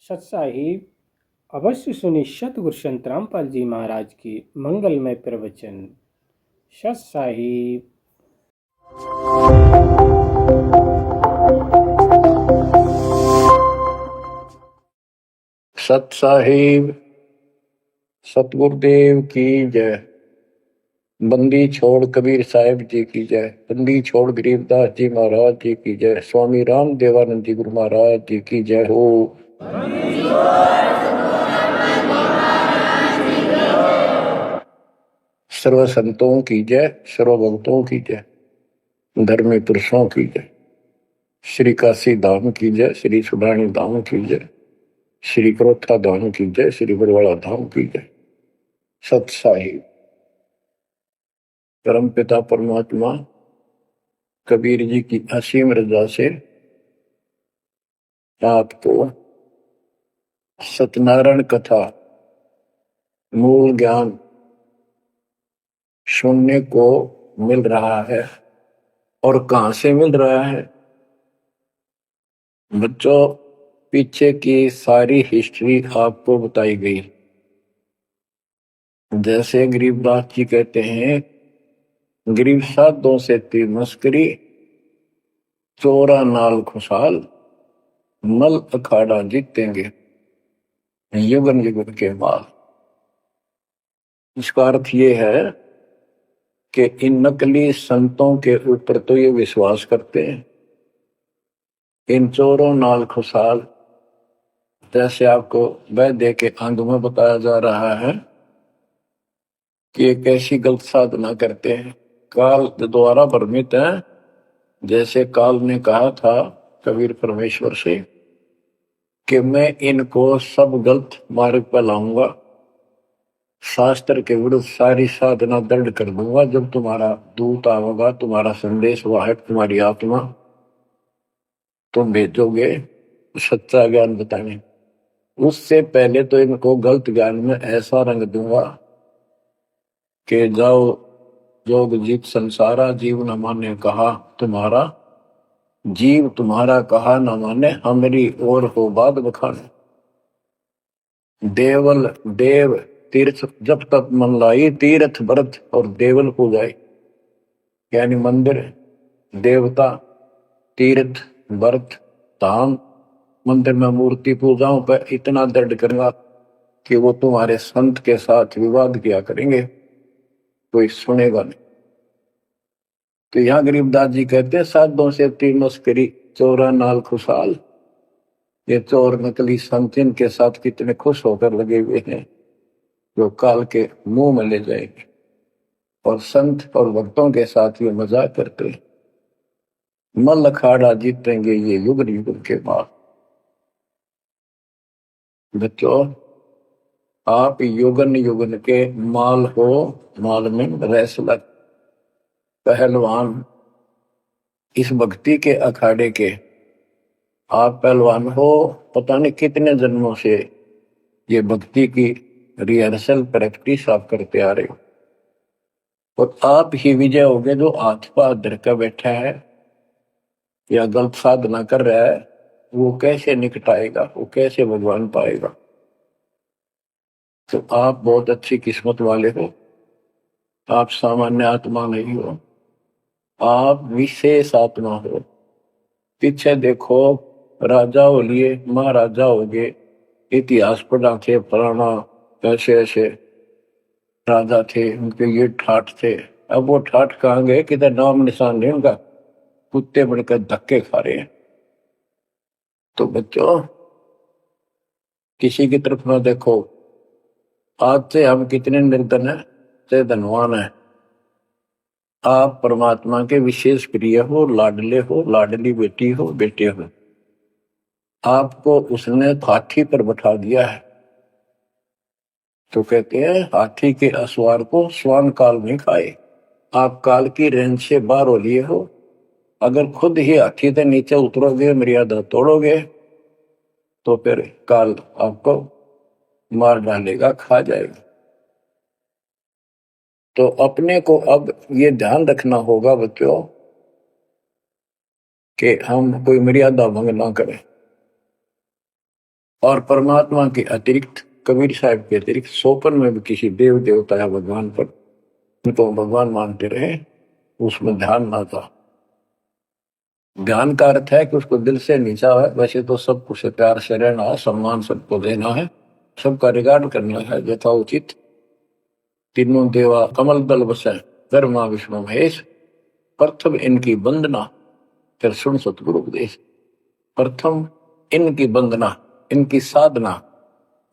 सत साहिब अवश्य सुनिए सतगुरु संत रामपाल जी महाराज की मंगलमय प्रवचन। सत साहिब। सत साहिब सतगुरुदेव की जय। बंदी छोड़ कबीर साहिब जी की जय। बंदी छोड़ गरीबदास जी महाराज जी की जय। स्वामी राम देवानंद जी गुरु महाराज जी की जय हो। सर्व संतों की जय, सर्व भक्तों की जय, धर्मी पुरुषों की जय। श्री काशी धाम की जय, श्री सुडानी धाम की जय, श्री क्रोथा धाम की जय, श्री बरवाड़ा धाम की जय। सत साहिब। परम पिता परमात्मा कबीर जी की असीम रजा से आपको सत्यनारायण कथा मूल ज्ञान सुनने को मिल रहा है। और कहां से मिल रहा है बच्चों? पीछे की सारी हिस्ट्री आपको बताई गई। जैसे गरीबदास जी कहते हैं, गरीब साधों से ती मस्करी, चोरा नाल खुशहाल, मल अखाड़ा जीतेंगे युगन युगन के माल। इसका अर्थ ये है कि इन नकली संतों के ऊपर तो ये विश्वास करते हैं, इन चोरों नाल खुशहाल, जैसे आपको वैद्य के अंग में बताया जा रहा है कि एक ऐसी गलत साधना करते हैं, काल द्वारा भ्रमित है। जैसे काल ने कहा था कबीर परमेश्वर से कि मैं इनको सब गलत मार्ग पर लाऊंगा, शास्त्र के विरुद्ध सारी साधना दृढ़ कर दूंगा। जब तुम्हारा दूत आवेगा, तुम्हारा संदेश वाहक, तुम्हारी आत्मा, तुम भेजोगे सच्चा ज्ञान बताने, उससे पहले तो इनको गलत ज्ञान में ऐसा रंग दूंगा कि जाओ जोग जीत संसारा, जीव न माने कहा तुम्हारा, जीव तुम्हारा कहा न माने, हमारी ओर हो बाद बखाने। देवल देव तीर्थ जब तक मन लाई, तीर्थ व्रत और देवल पूजाई। यानी मंदिर, देवता, तीर्थ, व्रत, धाम, मंदिर में मूर्ति पूजाओं पर इतना दृढ़ करूंगा कि वो तुम्हारे संत के साथ विवाद किया करेंगे, कोई सुनेगा नहीं। तो यहां गरीबदास जी कहते हैं, साधों से तीन मस्करी, चोरा नाल खुशहाल। ये चोर नकली संत इनके साथ कितने खुश होकर लगे हुए हैं, जो काल के मुंह में ले जाएंगे। और संत और भक्तों के साथ ये मजाक करते हैं, मल अखाड़ा जीतेंगे ये युग युग के बाद। बच्चों, आप युगन युगन के माल हो, माल में रेसलर, पहलवान, इस भक्ति के अखाड़े के आप पहलवान हो। पता नहीं कितने जन्मों से ये भक्ति की रिहर्सल प्रैक्टिस आप करते आ रहे हो, और आप ही विजय हो गए। जो हाथ पर धर कर बैठा है या गलत साधना कर रहा है, वो कैसे निकटाएगा, वो कैसे भगवान पाएगा? तो आप बहुत अच्छी किस्मत वाले हो, आप सामान्य आत्मा नहीं हो, आप विशेष आत्मा हो। पीछे देखो, राजा हो लिए, महाराजा हो गए, इतिहास पढ़ा थे, फलाना ऐसे ऐसे राजा थे, उनके ये ठाठ थे। अब वो ठाठ कहाँ गए? किधर नाम निशान नहीं उनका, कुत्ते बनकर धक्के खा रहे हैं। तो बच्चों, किसी की तरफ ना देखो। आज से हम कितने निर्धन है, से धनवान है। आप परमात्मा के विशेष प्रिय हो, लाडले हो, लाडली बेटी हो, बेटे हो। आपको उसने हाथी पर बैठा दिया है। तो कहते हैं, हाथी के असवार को स्वान काल नहीं खाए। आप काल की रेंज से बाहर हो लिए हो। अगर खुद ही हाथी से नीचे उतरोगे, मर्यादा तोड़ोगे, तो फिर काल आपको मार डालेगा, खा जाएगा। तो अपने को अब ये ध्यान रखना होगा बच्चों कि हम कोई मर्यादा भंग ना करें। और परमात्मा के अतिरिक्त, कबीर साहब के अतिरिक्त सोपन में भी किसी देव देवता या भगवान पर उनको भगवान मानते रहे, उसमें ध्यान ना था। ध्यान का अर्थ है कि उसको दिल से नीचा है। वैसे तो सब कुछ प्यार से रहना है, सम्मान सबको देना है, सबका रिगार्ड करना है यथाउचित। तीनों देवा कमल दल बसे, ब्रह्मा विष्णु महेश, प्रथम इनकी वंदना, फिर सुन सतगुरु उपदेश। प्रथम इनकी वंदना, इनकी साधना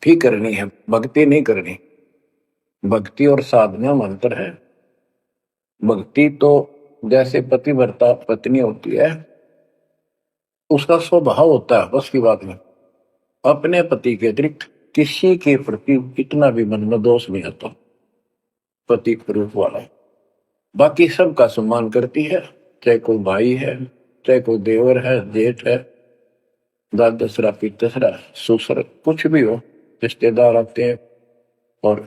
भी करनी है, भक्ति नहीं करनी। भक्ति और साधना में अंतर है। भक्ति तो जैसे पतिव्रता पत्नी होती है, उसका स्वभाव होता है, बस की बात नहीं, अपने पति के अतिरिक्त किसी के प्रति इतना भी मन में दोष नहीं आता। पति रूप वाला है, बाकी सबका सम्मान करती है, चाहे कोई भाई है, चाहे कोई देवर है, जेठ है, दादसरा पितसरा ससुर, कुछ भी हो, रिश्तेदार आते हैं और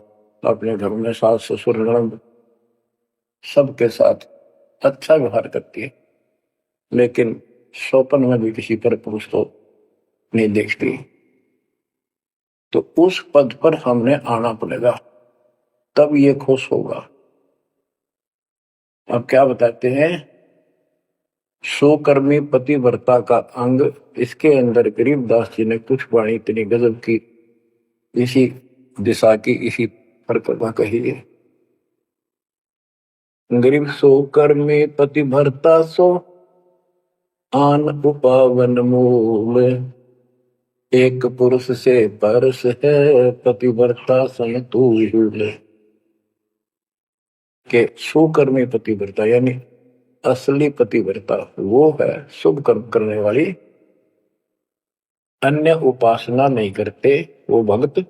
अपने घर में सास ससुर ननद सबके साथ अच्छा व्यवहार करती है। लेकिन स्वप्न में भी किसी पर पुरुष को नहीं देखती। तो उस पद पर हमने आना पड़ेगा, तब ये खुश होगा। अब क्या बताते हैं, सोकर्मी पतिव्रता का अंग, इसके अंदर गरीबदास जी ने कुछ वाणी इतनी गजब की इसी दिशा की, इसी परिक्रमा कही है। गरीब सोकर्मी पतिव्रता सो आन उपावन मूल, एक पुरुष से परस है पतिव्रता संतूल। के सुकर्मी पतिव्रता यानी असली पतिव्रता वो है शुभ कर्म करने वाली, अन्य उपासना नहीं करते वो भक्त,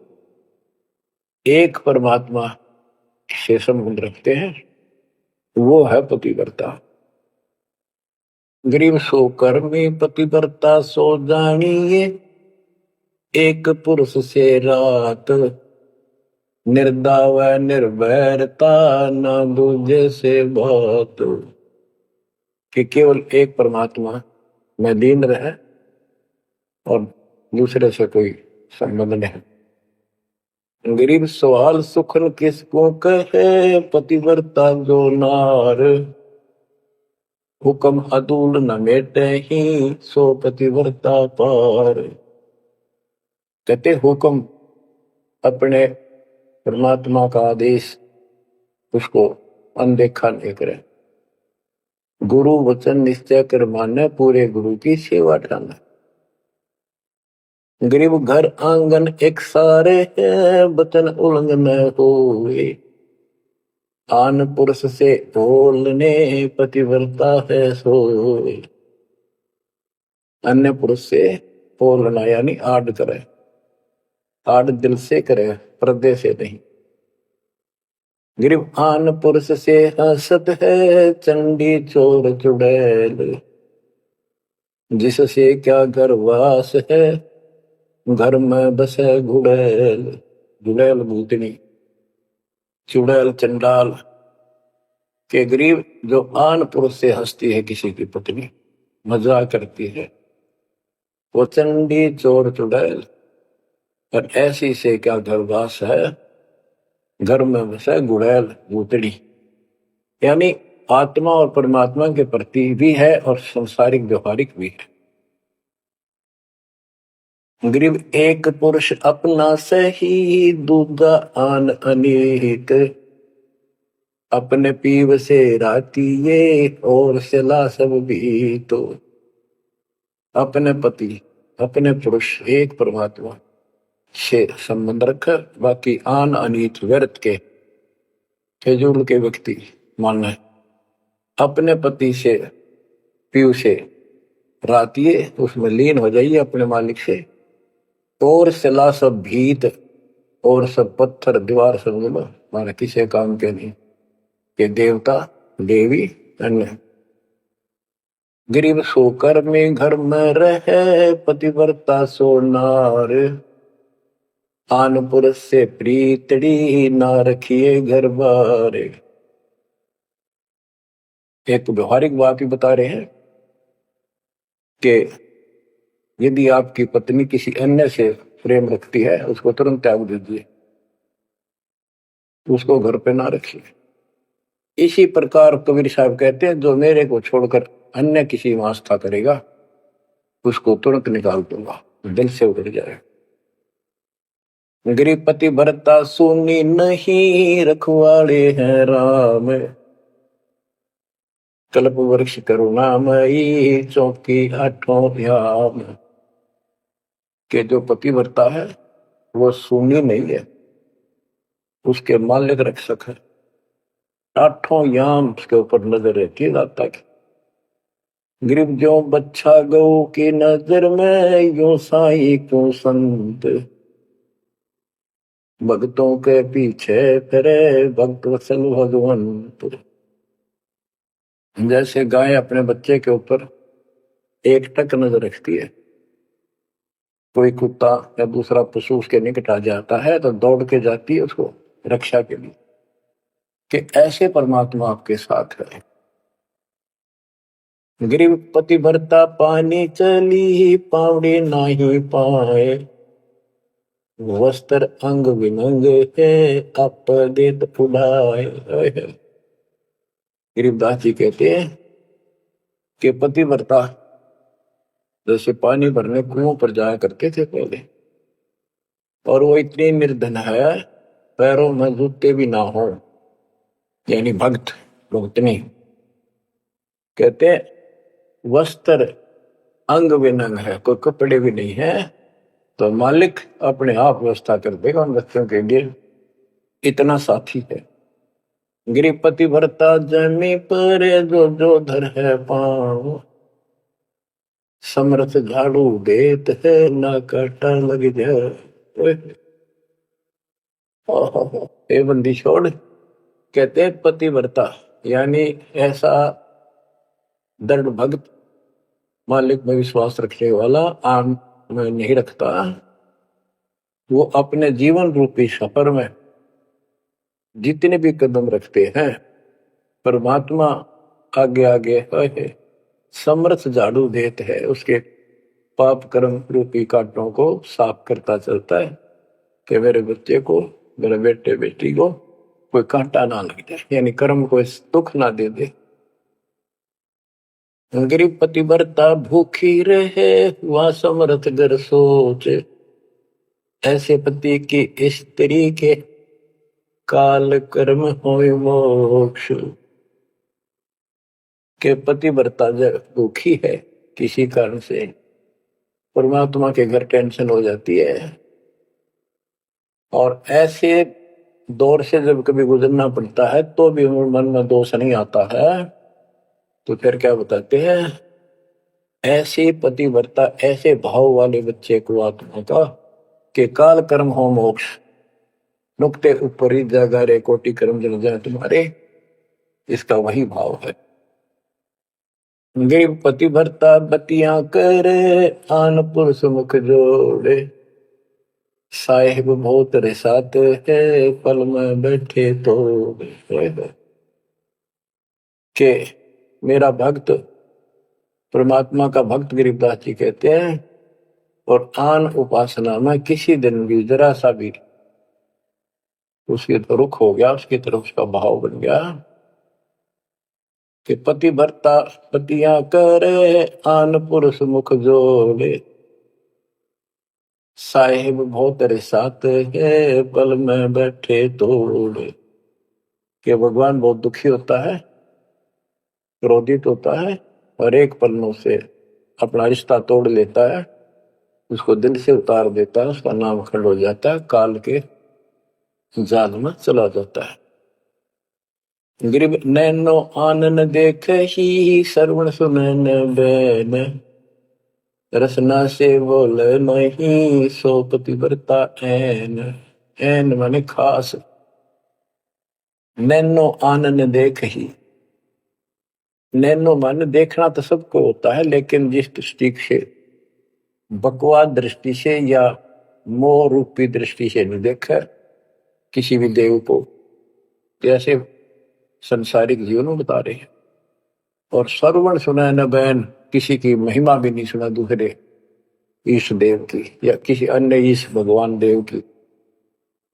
एक परमात्मा से संबंध रखते हैं, वो है पतिव्रता। गरीब सो कर्मी पतिव्रता सो जानिए, एक पुरुष से रात, निर्दाव निर्भरता न दूजे से बात। कि केवल एक परमात्मा में लीन रहे और दूसरे से कोई संबंध नहीं। गरीब सवाल सुखन किसको कहे, पतिव्रता जो नार, हुक्म अदूल न मेटे ही सो पतिव्रता पार। कहते हुक्म अपने परमात्मा का आदेश उसको अनदेखा नहीं करे, गुरु वचन निश्चय कर माने, पूरे गुरु की सेवा ठाना। गरीब घर आंगन एक सारे है, वचन उल्लंघन होए, आन पुरुष से बोलने पतिव्रता है सोए। अन्य पुरुष से बोलना यानी आड़ करे, आड़ दिल से करे, पर्दे से नहीं। गरीब आन पुरुष से हंसत है, चंडी चोर चुड़ैल, जिससे क्या घर वास है, घर में बसे गुड़ैल। गुड़ैल भूतनी, चुड़ैल चंडाल। के गरीब जो आन पुरुष से हंसती है, किसी की पत्नी मजाक करती है, वो चंडी चोर चुड़ैल, और ऐसी से क्या घर वास है, घर में बसे गुड़ैल भूतनी। यानी आत्मा और परमात्मा के प्रति भी है और संसारिक व्यवहारिक भी है। गरीब एक पुरुष अपना सही, दूजा आन अनेक, अपने पीव से रातिये और सला सब भी। तो अपने पति, अपने पुरुष एक परमात्मा से संबंध रखकर, बाकी आन अनीत व्यर्थ के फिजूल के व्यक्ति मानना है। अपने पति से पीव से रातिये, उसमें लीन हो जाइए अपने मालिक से, और सिला सब भीत, और सब पत्थर दीवार सब माने किसी काम के नहीं, ये देवता देवी अन्य। गरीब सोकर में घर में रहे, पतिव्रता सो नार, आन पुरुष से प्रीतड़ी ना रखिए घर बार। एक व्यवहारिक बात ही बता रहे हैं कि यदि आपकी पत्नी किसी अन्य से प्रेम रखती है उसको तुरंत त्याग दीजिए, उसको घर पे ना रखिए। इसी प्रकार कबीर साहब कहते हैं जो मेरे को छोड़कर अन्य किसी में आस्था करेगा उसको तुरंत निकाल दूंगा, दिल से उतर जाए। गृहपति भरता सुनी नहीं, रखवाले हैं राम, कल्प वृक्ष करुणामयी, चौकी आठों याम। के जो पति भरता है वो सुनी नहीं है, उसके मालिक रक्षक है, आठों याम उसके ऊपर नजर रहती है दाता की। गरीब जो बच्चा गौ की नजर में, यो साई को संत, भक्तों के पीछे फिरे भक्त वत्सल भगवंत। जैसे गाय अपने बच्चे के ऊपर एक टक नजर रखती है, कोई कुत्ता या दूसरा पशु उसके निकट आ जाता है तो दौड़ के जाती है उसको रक्षा के लिए, कि ऐसे परमात्मा आपके साथ है। गरीब पति भरता पानी चली, पावड़ी नाही पाए, वस्त्र अंग विनंग है, आप देत फुलाए। गरीबदास जी कहते हैं कि पति भरता जैसे पानी भरने कुओं पर जाया करते थे पहले, और वो इतनी निर्धन है पैरों में जूते भी ना हो, यानी भक्तनी। कहते वस्त्र अंग विनंग है, कोई कपड़े भी नहीं है, तो मालिक अपने आप व्यवस्था कर देगा उन बच्चों के लिए, इतना साथी है। गृहपति भरता जमी पर जो जो धर है पाँव, समर्थ झाड़ू देत है ना काटा लग जाए। ए बंदी छोड़, कहते हैं पतिव्रता यानी ऐसा दृढ़ भक्त, मालिक में विश्वास रखने वाला, आम में नहीं रखता, वो अपने जीवन रूपी सफर में जितने भी कदम रखते हैं परमात्मा आगे आगे है, समर्थ झाड़ू देते है, उसके पाप कर्म रूपी कांटों को साफ करता चलता है कि मेरे बच्चे को, मेरे बेटे बेटी को कोई कांटा ना लग जाए, यानी कर्म को दुख ना दे दे। गरीब पतिव्रता भूखी रहे, हुआ समर्थ घर सोच, ऐसे पति की स्त्री के काल कर्म होय मोक्ष। के पतिव्रता जब भूखी है किसी कारण से, परमात्मा के घर टेंशन हो जाती है, और ऐसे दौर से जब कभी गुजरना पड़ता है तो भी मन में दोष नहीं आता है, तो फिर क्या बताते हैं, ऐसे पतिव्रता ऐसे भाव वाले बच्चे को आत्मा का कि काल कर्म हो मोक्ष, नुक्ते ऊपर ही जगह रे कोटि कर्म जल जाए तुम्हारे, इसका वही भाव है। गरीब पतिव्रता बतियां करे, आन पुरुष मुख जोड़े, साहेब बहुत रिसाते है, पल में बैठे तो के मेरा भक्त, परमात्मा का भक्त गरीबदास जी कहते हैं, और आन उपासना में किसी दिन भी जरा सा भी उसकी रुख हो गया, उसकी तरफ उसका भाव बन गया कि पतिव्रता पतियां करे, आन पुरुष मुख जोड़े, साहेब बहुत रिसाते है, पल में बैठे तोड़े। कि भगवान बहुत दुखी होता है, क्रोधित होता है, और एक पन्नों से अपना रिश्ता तोड़ लेता है, उसको दिल से उतार देता है, उसका नाम खंड हो जाता है, काल के जाल में चला जाता है। गरीब नैनो आनन देख ही, श्रवण सुनन बैन, रसना से बोल नहीं, सो पतिव्रता ऐन। ऐन माने खास, नैनो आनन देख ही, नैनो माने देखना तो सबको होता है, लेकिन जिस दृष्टि से बकवाद दृष्टि से या मोह रूपी दृष्टि से नहीं देखा किसी भी देव को, जैसे संसारिक जीवन में बता रहे हैं। और श्रवण सुना न बैन, किसी की महिमा भी नहीं सुना दूसरे, ईश देव की या किसी अन्य ईश भगवान देव की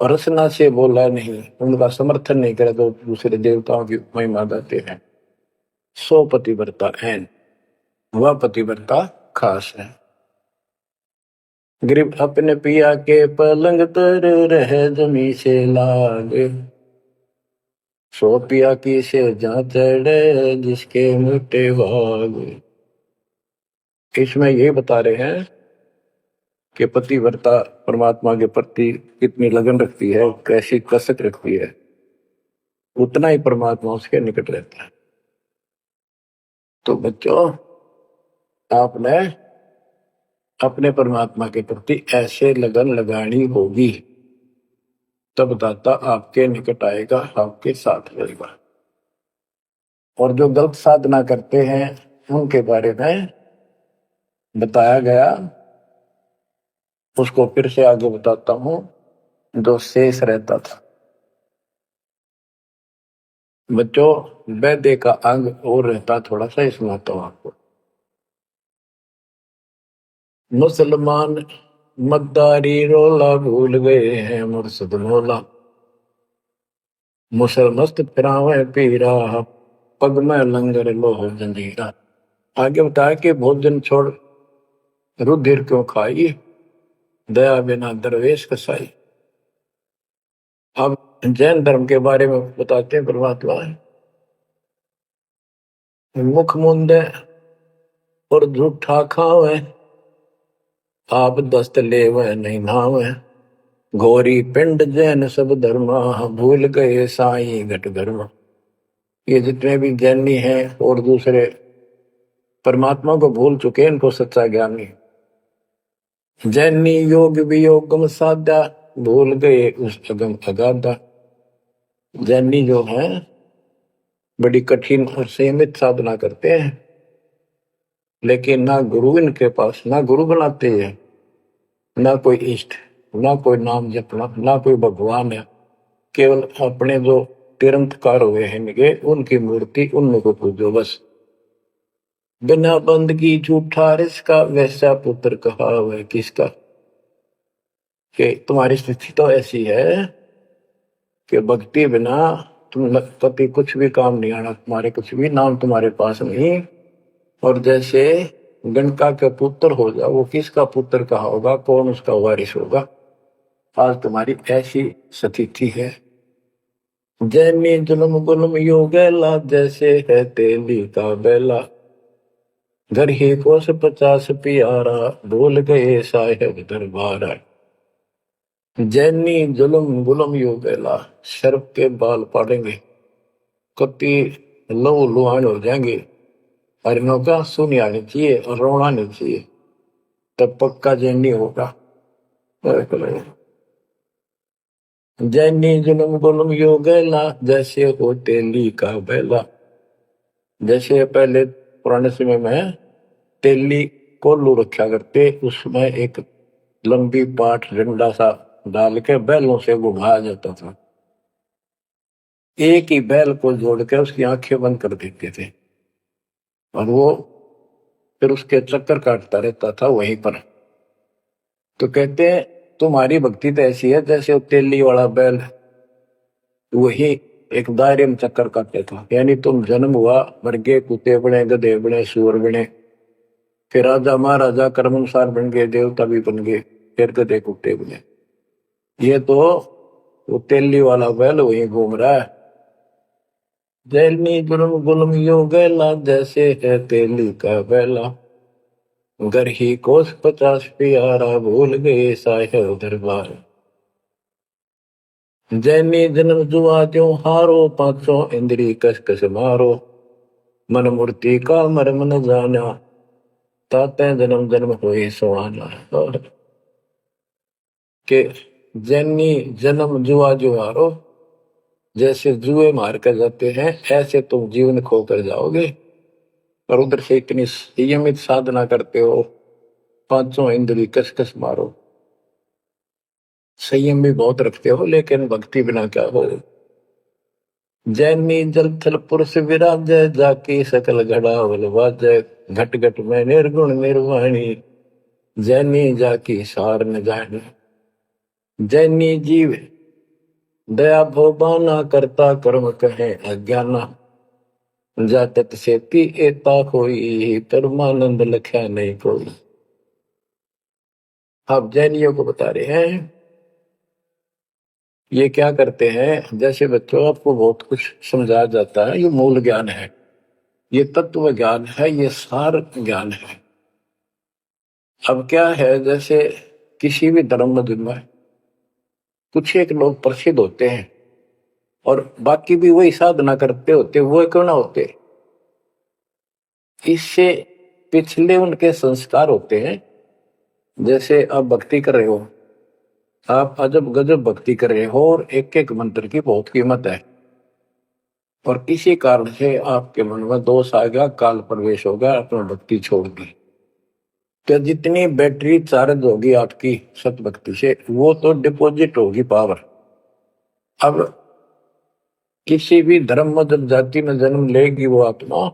रचना से बोला नहीं, उनका समर्थन नहीं करे तो दूसरे देवताओं की महिमा गाते हैं। सो पतिव्रता ऐन, वह पतिव्रता खास है। ग्रीब अपने पिया के पलंग तर रह जमी से लाग, सो पिया की से जा चढ़े जिसके मोटे भाग। इसमें ये बता रहे हैं कि पतिव्रता परमात्मा के प्रति कितनी लगन रखती है, कैसी कसक रखती है, उतना ही परमात्मा उसके निकट रहता है। तो बच्चों, आपने अपने परमात्मा के प्रति ऐसे लगन लगानी होगी, तब दाता आपके निकट आएगा, आपके साथ रहेगा। और जो गलत साधना करते हैं उनके बारे में बताया गया, उसको फिर से आगे बताता हूं। जो शेष रहता था बच्चों, वैद्य का अंग और रहता थोड़ा सा, इसमें आता हूं आपको। मुसलमान मद्दारी रोला भूल गए हैं मुर्शद मौला, मुसलमस्त फिरावे पीरा पग में लंगर लोह जंजीरा। आगे बताया कि भोजन छोड़ रुधिर क्यों खाई, दया बिना दरवेश कसाई। अब जैन धर्म के बारे में बताते हैं परमात्मा। मुख मुंदे और झूठा खावे, आप दस्त लेवे नहीं नावे, घोरी पिंड जैन सब धर्मा, भूल गए साई घट धर्मा। ये जितने भी जैनी हैं और दूसरे परमात्मा को भूल चुके, इनको सच्चा ज्ञान नहीं। जैनी योग वियोगम साधा, भूल गए उस अगम अगाधा। जैनी जो है बड़ी कठिन और सीमित साधना करते हैं, लेकिन ना गुरु इनके पास, ना गुरु बनाते हैं, ना कोई इष्ट, ना कोई नाम जपना, ना कोई भगवान है। केवल अपने जो तीर्थकार हुए हैं इनके, उनकी मूर्ति, उनको पूजो बस। बिना बंदगी झूठा रिसका, वैसा पुत्र कहा हुआ किसका। कि तुम्हारी स्थिति तो ऐसी है कि भक्ति बिना तुम कभी कुछ भी काम नहीं आना, तुम्हारे कुछ भी नाम तुम्हारे पास नहीं। और जैसे गणका के पुत्र हो जाओ, वो किसका पुत्र कहा होगा, कौन उसका वारिस होगा। आज तुम्हारी ऐसी स्थिति है। जैनी जुलम गुलम योगेला, जैसे है तेली का बेला, घर ही कोस 50 प्यारा, भूल गए साहेब दरबारा। जैनी जुलम गुलम योगेला, सर्प के बाल पाड़ेंगे, कति लहू लुहान हो जाएंगे, हरिणों का सुनी आनी चाहिए और रोना नहीं चाहिए, तब पक्का जैनी होगा। जैनी जुलम गुलम योगेला, जैसे हो तेली का बेला। जैसे पहले पुराने समय में तेली कोल्लू रखा करते, उसमें एक लंबी पाठ डंडा सा डाल के बैलों से घुमाया जाता था। एक ही बैल को जोड़ के उसकी आंखें बंद कर देते थे और वो फिर उसके चक्कर काटता रहता था वहीं पर। तो कहते हैं तुम्हारी भक्ति तो ऐसी है जैसे वो तेली वाला बैल वही एक दायरे में चक्कर काटते था। यानी तुम जन्म हुआ, मर गए, कुत्ते बने, गधे बने, सूअर बने, फिर राजा महाराजा कर्मानुसार बन गए, देवता भी बन गए, फिर गधे कुत्ते बने। ये तो वो तेली वाला बैल वहीं घूम रहा है। जैनी गुलम गुलम योगेला, जैसे है तेली का बैला, घर ही कोस 50 प्यारा, भूल गए साहेब दरबार। जैनी जन्म जुआ त्यों हारो, पांचों इंद्री कस कस मारो, मन मूर्ति का मर्म न जाना, ताते जन्म जन्म हुए सुहाना। और के जैनी जन्म जुआ जुआरो, जैसे जुए मार कर जाते हैं ऐसे तुम जीवन खो कर जाओगे। और उधर से इतनी संयमित साधना करते हो, पांचों इंद्री कस कस मारो, संयम भी बहुत रखते हो, लेकिन भक्ति बिना क्या हो। जैनी जल थल पुरुष विराजय, जाकी सकल घड़ा बाजय, घट घट में निर्गुण निर्वाणी, जैनी जाकी सार न जाने। जैनी जीव दया भोबाना करता कर्म कहे अज्ञाना। जातत सेती एता कोई परमानंद लख्या नहीं कोई। आप जैनियों को बता रहे हैं ये क्या करते हैं। जैसे बच्चों आपको बहुत कुछ समझाया जाता है, ये मूल ज्ञान है, ये तत्व ज्ञान है, ये सार ज्ञान है। अब क्या है, जैसे किसी भी धर्म में कुछ एक लोग प्रसिद्ध होते हैं और बाकी भी वही साधना करते होते, वो क्यों ना होते, इससे पिछले उनके संस्कार होते हैं। जैसे आप भक्ति कर रहे हो, आप अजब गजब भक्ति कर रहे हो और एक एक मंत्र की बहुत कीमत है, और किसी कारण से आपके मन में दोष आ गया, काल प्रवेश हो गया, आपने भक्ति छोड़ दी, तो जितनी बैटरी चार्ज होगी आपकी सत भक्ति से वो तो डिपॉजिट होगी पावर। अब किसी भी धर्म में जब जाति में जन्म लेगी वो आत्मा,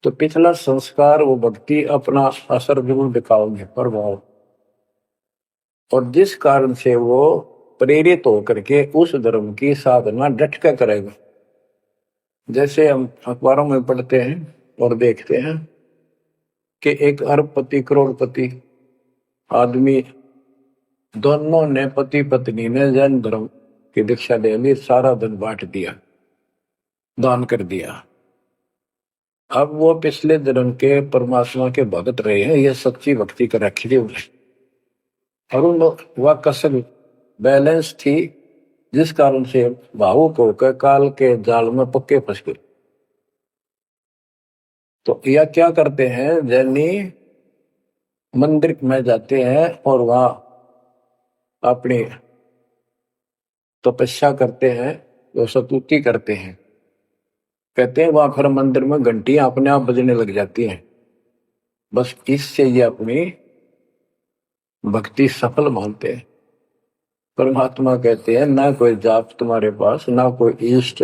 तो पिछला संस्कार वो भक्ति अपना असर जरूर दिखाओगे, प्रभाव। और जिस कारण से वो प्रेरित होकर के उस धर्म की साधना डट कर करेगा। जैसे हम अखबारों में पढ़ते हैं और देखते हैं कि एक अरबपति करोड़पति आदमी दोनों ने, पति पत्नी ने जैन धर्म की दीक्षा ले ली, सारा धन बांट दिया, दान कर दिया। अब वो पिछले जन्म के परमात्मा के भगत रहे हैं, ये सच्ची भक्ति कर रखी थी उन्हें, और उन वह कसर बैलेंस थी, जिस कारण से भावुक होकर काल के जाल में पक्के फंस गए। तो यह क्या करते हैं, जैनी मंदिर में जाते हैं और वहां अपनी तपस्या करते हैं, वो स्तुति करते हैं। कहते हैं वहां फिर मंदिर में घंटियां अपने आप बजने लग जाती हैं। बस इससे ये अपनी भक्ति सफल मानते हैं। परमात्मा कहते हैं ना कोई जाप तुम्हारे पास, ना कोई इष्ट,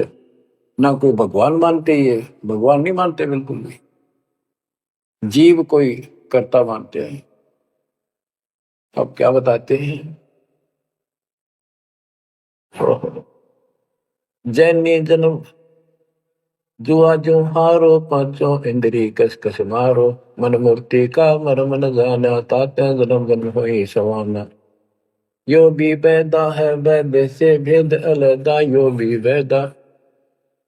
ना कोई भगवान मानते, ये भगवान नहीं मानते बिल्कुल भी, जीव कोई कर्ता मानते हैं। अब क्या बताते हैं, जैनी जन्म जुआ जो हारो, पांचों इंद्री कस कस मारो, मन मूर्ति का मरम न जाना, ताते जन्म जन्म होई सवाना। यो भी वैदा है वैद से भेद अलगा, यो भी वैदा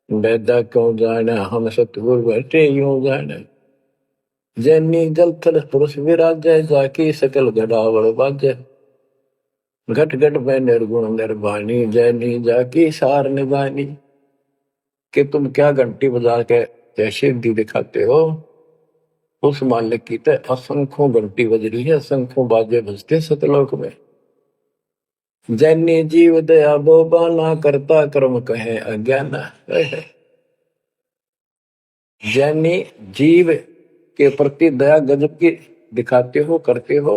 वैदा क्यों जाना, हम सतगुरु बैठे यूं जाना। जैनी जल थल पुरुष विराजय, जाकी सकल गडावड़ बाजय, घट घट में निर्गुण निर्वाणी, जैनी जाकी सार निभानी। कि तुम क्या घंटी बजा के जैसे दी दिखाते हो, उस मालिक की तो असंख्यों घंटी बज रही है, असंख्यों बाजे बजते सतलोक में। जैनी जीव दया बोबाना, करता कर्म कहे अज्ञाना। जैनी जीव के प्रति दया गजब की दिखाते हो, करते हो,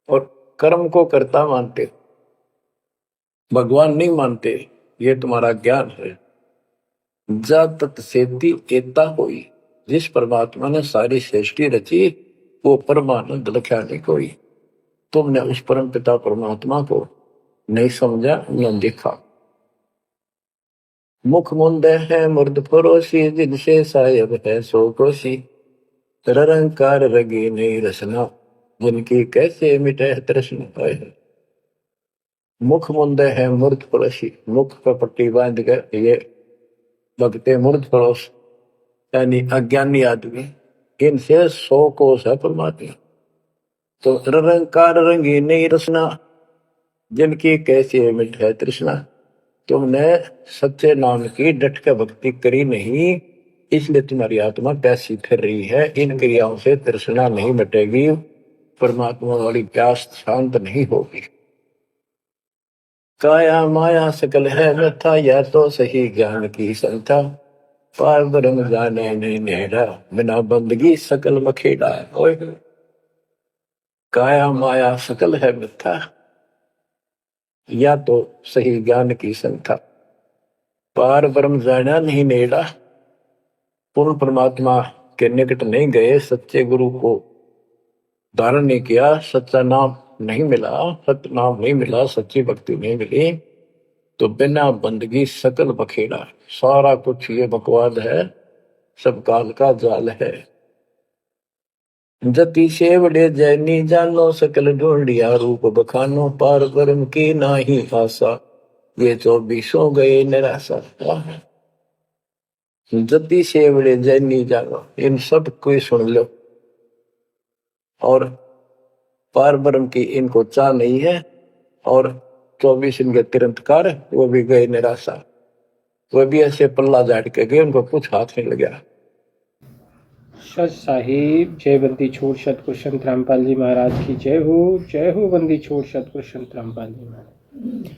और कर्म को कर्ता मानते हो, भगवान नहीं मानते, ये तुम्हारा ज्ञान है। जा तत्सेती एता होई, जिस परमात्मा ने सारी सृष्टि रची वो परमानंद लख्या नहीं कोई। तुमने उस परम पिता परमात्मा को नहीं समझा, न देखा। मुख मुंदे है मुर्द परोसी, जिनसे सायब है सो कोसी, रंकार रगी नहीं रसना, जिनकी कैसे मिटे तृष्णा पाए। मुख मुंदे है मूर्ध पड़ोसी, मुख पर पट्टी बांध कर ये भगते मूर्ध पड़ोस यानी अज्ञानी आदमी, इनसे 100 कोस है परमात्मा। तो रंकार रंगी नहीं रसना, जिनकी कैसी मिट है तृष्णा। तुमने सच्चे नाम की डट के भक्ति करी नहीं, इसलिए तुम्हारी आत्मा प्यासी फिर रही है। इन क्रियाओं से तृष्णा नहीं मिटेगी, परमात्मा वाली प्यास शांत नहीं होगी। काया माया सकल है व्यथा, या तो सही ज्ञान की संथा, पार ब्रह्म जाने नहीं नेड़ा, बिना बंदगी सकल मखेड़ा। काया माया सकल है मिथ्या, या तो सही ज्ञान की संथा, पार ब्रह्म जाना नहीं नेड़ा। पूर्ण परमात्मा के निकट नहीं गए, सच्चे गुरु को धारण नहीं किया, सच्चा नाम नहीं मिला, सत्य नाम नहीं मिला, सच्ची भक्ति नहीं मिली, तो बिना बंदगी सकल बखेड़ा, सारा कुछ ये बकवाद है, सब काल का जाल है। जति सेवड़े जैनी जानो, सकल ढूंढिया रूप बखानो, पार ब्रह्म की नाही आशा, ये 24 गए निराशा। जति सेवड़े जैनी जानो, इन सब को सुन लो, और पार ब्रह्म की इनको चाह नहीं है, और 24 इनके तिरंतकार वो भी गए निराशा, वो भी ऐसे पल्ला झाड़ के गए, उनको कुछ हाथ नहीं लगा। सच साहिब, जय बंदी छोड़ सतगुरु संत रामपाल जी महाराज की जय हो बंदी छोड़ सतगुरु संत रामपाल जी महाराज।